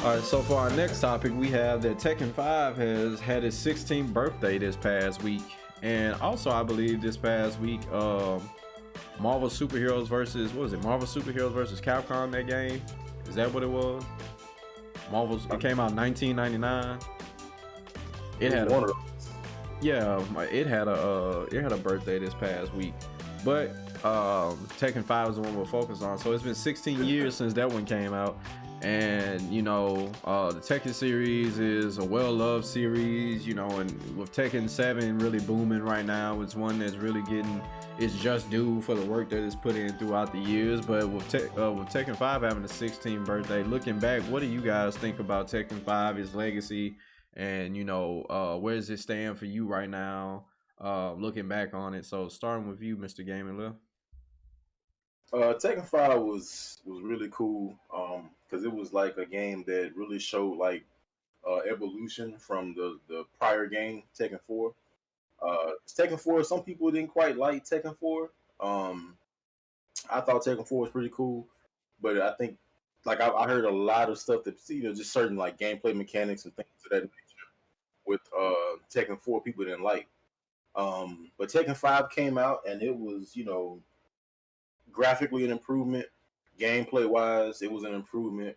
All right, so for our next topic, we have that Tekken 5 has had its 16th birthday this past week. And also, I believe this past week, Marvel Superheroes versus, what was it? Marvel Superheroes versus Capcom, that game? Is that what it was? Marvel's, it came out in 1999. It It was had one of a, yeah, it had a birthday this past week. But Tekken 5 is the one we're focused on. So it's been 16 years since that one came out. And the Tekken series is a well-loved series, and with Tekken 7 really booming right now, it's one that's really getting its just due for the work that it's put in throughout the years. But with Tekken 5 having a 16th birthday, looking back, what do you guys think about Tekken 5, its legacy, and where does it stand for you right now? Looking back on it, so starting with you, Mr. Gaming Lil. Tekken 5 was really cool because it was like a game that really showed like evolution from the prior game Tekken 4. Tekken 4, some people didn't quite like Tekken 4. Um, I thought Tekken 4 was pretty cool, but I think like I heard a lot of stuff that just certain like gameplay mechanics and things of that nature with Tekken 4 people didn't like. But Tekken 5 came out and it was graphically an improvement, gameplay wise, it was an improvement.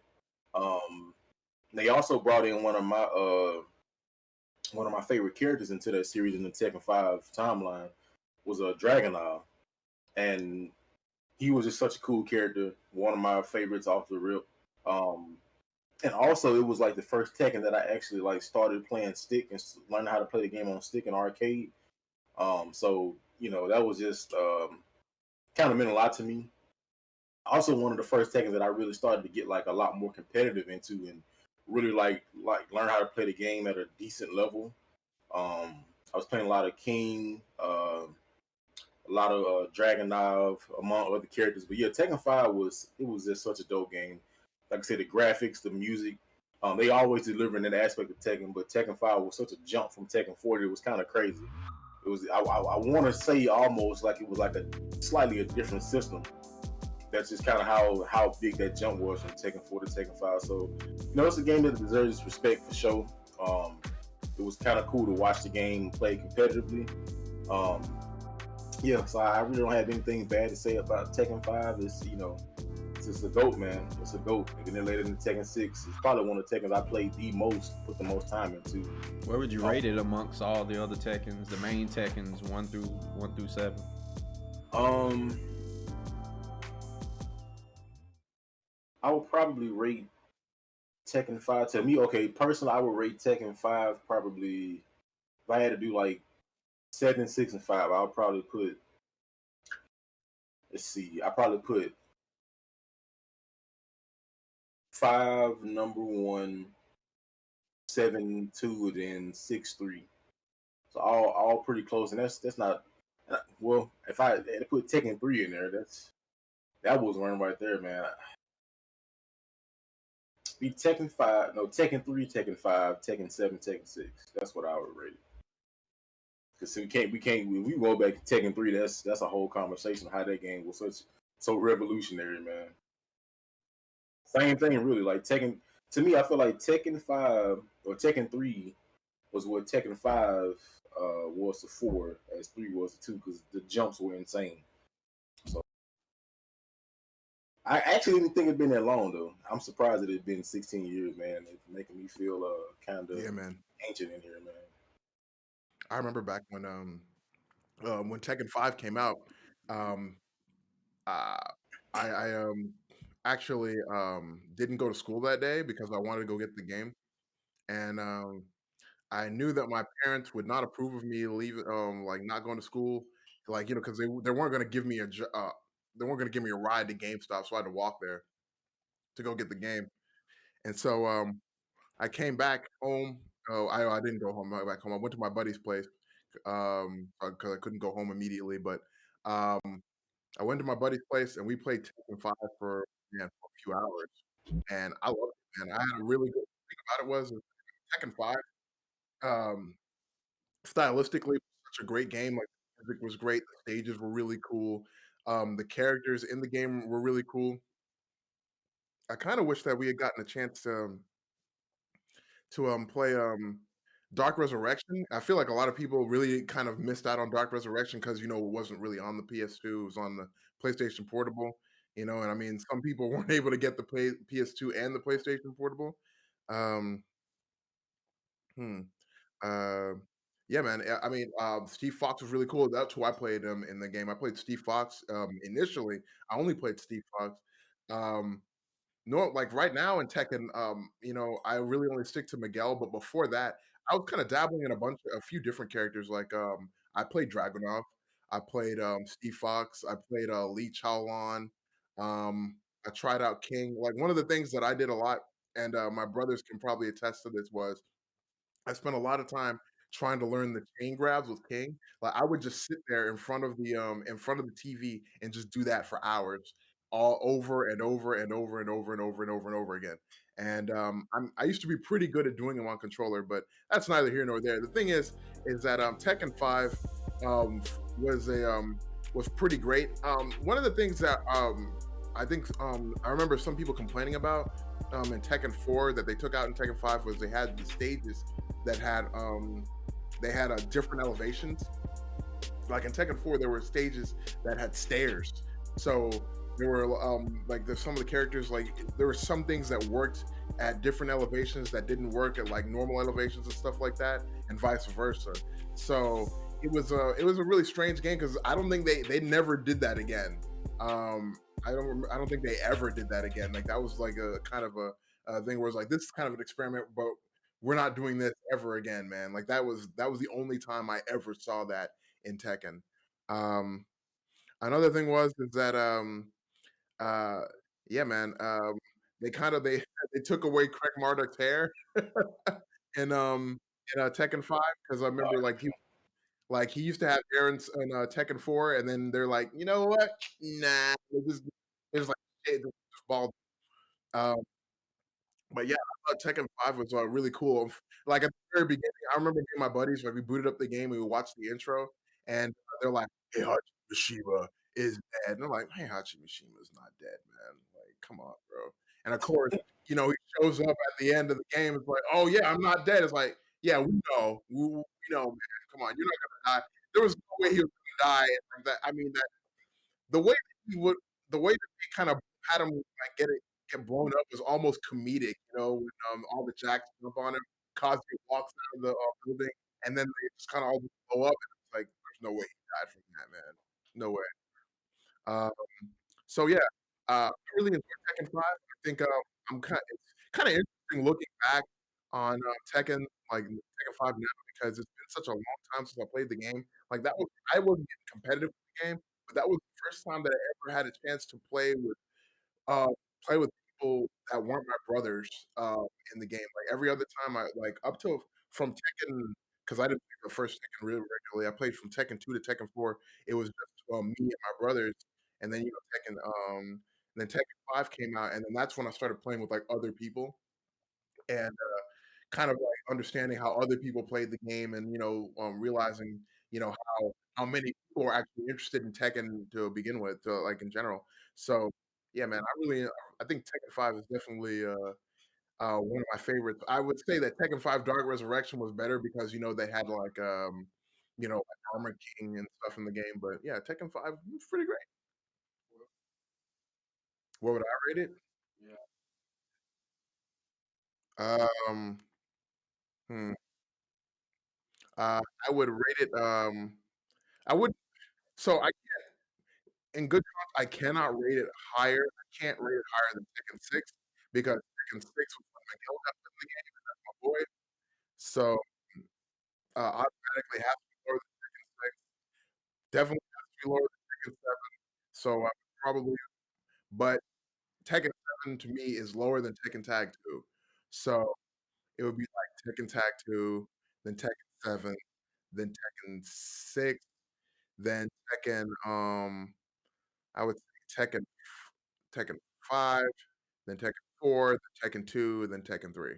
Um, they also brought in one of my favorite characters into that series in the Tekken 5 timeline was a Dragonov, and he was just such a cool character, one of my favorites off the rip. Um, and also, it was like the first Tekken that I actually like started playing stick and learning how to play the game on stick in arcade. So that was just kind of meant a lot to me. Also one of the first Tekkens that I really started to get like a lot more competitive into and really like learn how to play the game at a decent level. I was playing a lot of King, a lot of Dragonov, among other characters. But yeah, Tekken 5 was just such a dope game. Like I said, the graphics, the music, they always deliver in that aspect of Tekken. But Tekken 5 was such a jump from Tekken 4 that it was kind of crazy. It was I want to say almost like it was like a slightly a different system. That's just kind of how big that jump was from Tekken 4 to Tekken 5. So, it's a game that deserves respect for sure. It was kind of cool to watch the game play competitively. Um, yeah, so I really don't have anything bad to say about Tekken 5. It's just a goat, man. It's a goat. And then later in Tekken 6, it's probably one of the Tekkens I played the most, put the most time into. Where would you rate it amongst all the other Tekkens, the main Tekkens, one through seven? Um, I would probably rate Tekken 5 to me. Okay, personally, I would rate Tekken 5 probably if I had to do like 7, 6, and 5. I'll probably put. Let's see. I probably put 5 number one, 7 2, then 6 3. So all pretty close, and that's not. Well, if I had to put Tekken 3 in there, that was one right there, man. Be Tekken 5, no Tekken 3, Tekken 5, Tekken 7, Tekken 6. That's what I would rate it. Because we can't if we go back to Tekken 3, that's a whole conversation how that game was so revolutionary, man. Same thing really. Like Tekken to me, I feel like Tekken 5 or Tekken 3 was what Tekken 5 was to 4 as 3 was to 2 because the jumps were insane. So I actually didn't think it'd been that long though. I'm surprised that it'd been 16 years, man. It's making me feel kind Yeah, of man. ancient in here, man. I remember back when Tekken 5 came out, um, uh, I actually didn't go to school that day because I wanted to go get the game, and I knew that my parents would not approve of me leaving, like not going to school, like because they weren't going to give me they weren't going to give me a ride to GameStop, so I had to walk there to go get the game, and so I came back home. Oh, I didn't go home. Back home. I went to my buddy's place because I couldn't go home immediately. But um, I went to my buddy's place and we played Tekken 5 for a few hours, and I loved it. Man, I had a really good thing about it was Tekken 5. Um, stylistically, it was such a great game. Like the music was great, the stages were really cool. The characters in the game were really cool. I kind of wish that we had gotten a chance to. to play Dark Resurrection. I feel like a lot of people really kind of missed out on Dark Resurrection because it wasn't really on the PS2, it was on the PlayStation Portable. And I mean, some people weren't able to get the PS2 and the PlayStation Portable. Um, hmm. Uh, yeah, man. I mean, Steve Fox was really cool. That's who I played in the game. I played Steve Fox initially. I only played Steve Fox. Um, no, like right now in Tekken, I really only stick to Miguel, but before that, I was kind of dabbling in a few different characters. Like I played Dragunov, I played Steve Fox, I played Lee Chaolan, I tried out King. Like one of the things that I did a lot, and my brothers can probably attest to this, was I spent a lot of time trying to learn the chain grabs with King. Like I would just sit there in front of the TV and just do that for hours, all over and over and over and over and over and over and over again. And I used to be pretty good at doing them on controller, but that's neither here nor there. The thing is that Tekken 5 was pretty great. One of the things that I think I remember some people complaining about in Tekken 4 that they took out in Tekken 5 was they had the stages that had different elevations. Like in Tekken 4, there were stages that had stairs. So there were like there's some of the characters, like there were some things that worked at different elevations that didn't work at like normal elevations and stuff like that, and vice versa. So it was a really strange game because I don't think they never did that again. I don't think they ever did that again. Like that was like a kind of a thing where it's like this is kind of an experiment, but we're not doing this ever again, man. Like that was the only time I ever saw that in Tekken. Um, Another thing was is that uh yeah, man, they they took away Craig Marduk's hair in Tekken 5 because I remember like he used to have hair in Tekken 4, and then they're like, you know what? Nah, it was like just bald. Um, but yeah, I thought Tekken 5 was really cool. Like at the very beginning, I remember me and my buddies, like we booted up the game, we watched the intro, and they're like, "Hey, Mishima is dead," and I'm like, "Hey, Mishima is not dead, man. Like, come on, bro." And of course, he shows up at the end of the game. It's like, "Oh yeah, I'm not dead." It's like, "Yeah, we know, man. Come on, you're not gonna die." There was no way he was gonna die. And like that, I mean, the way that he would the way that they kind of had him, like, get blown up was almost comedic, when, all the jacks jump on him, Kazuya walks out of the, building, and then they just kinda all just blow up, and it's like, there's no way he died from that, man. No way. Um, so yeah, I really enjoyed Tekken 5. I think, it's kinda interesting looking back on, Tekken, like, Tekken 5 now because it's been such a long time since I played the game. Like, I wasn't getting competitive with the game, but that was the first time that I ever had a chance to uh, play with people that weren't my brothers, in the game. Like, every other time up till from Tekken, because I didn't play the first Tekken really regularly. I played from Tekken 2 to Tekken 4. It was just, me and my brothers, and then, Tekken 5 came out, and then that's when I started playing with, like, other people, and, kind of, like, understanding how other people played the game and, realizing, how many people are actually interested in Tekken to begin with, like, in general. So, yeah, man, I think Tekken 5 is definitely, one of my favorites. I would say that Tekken 5 Dark Resurrection was better because, they had, like Armor King and stuff in the game, but yeah, Tekken 5 was pretty great. What would I rate it? Um, hmm, I would rate it, I would so I in good talk, I cannot rate it higher. I can't rate it higher than Tekken 6 because Tekken 6 was when Miguel got put in the game, and that's my boy. So, automatically has to be lower than Tekken 6. Definitely has to be lower than Tekken 7. So, probably but Tekken 7 to me is lower than Tekken Tag 2. So, it would be like Tekken Tag 2, then Tekken 7, then Tekken 6, then I would say Tekken 5, then Tekken 4, then Tekken 2, then Tekken 3.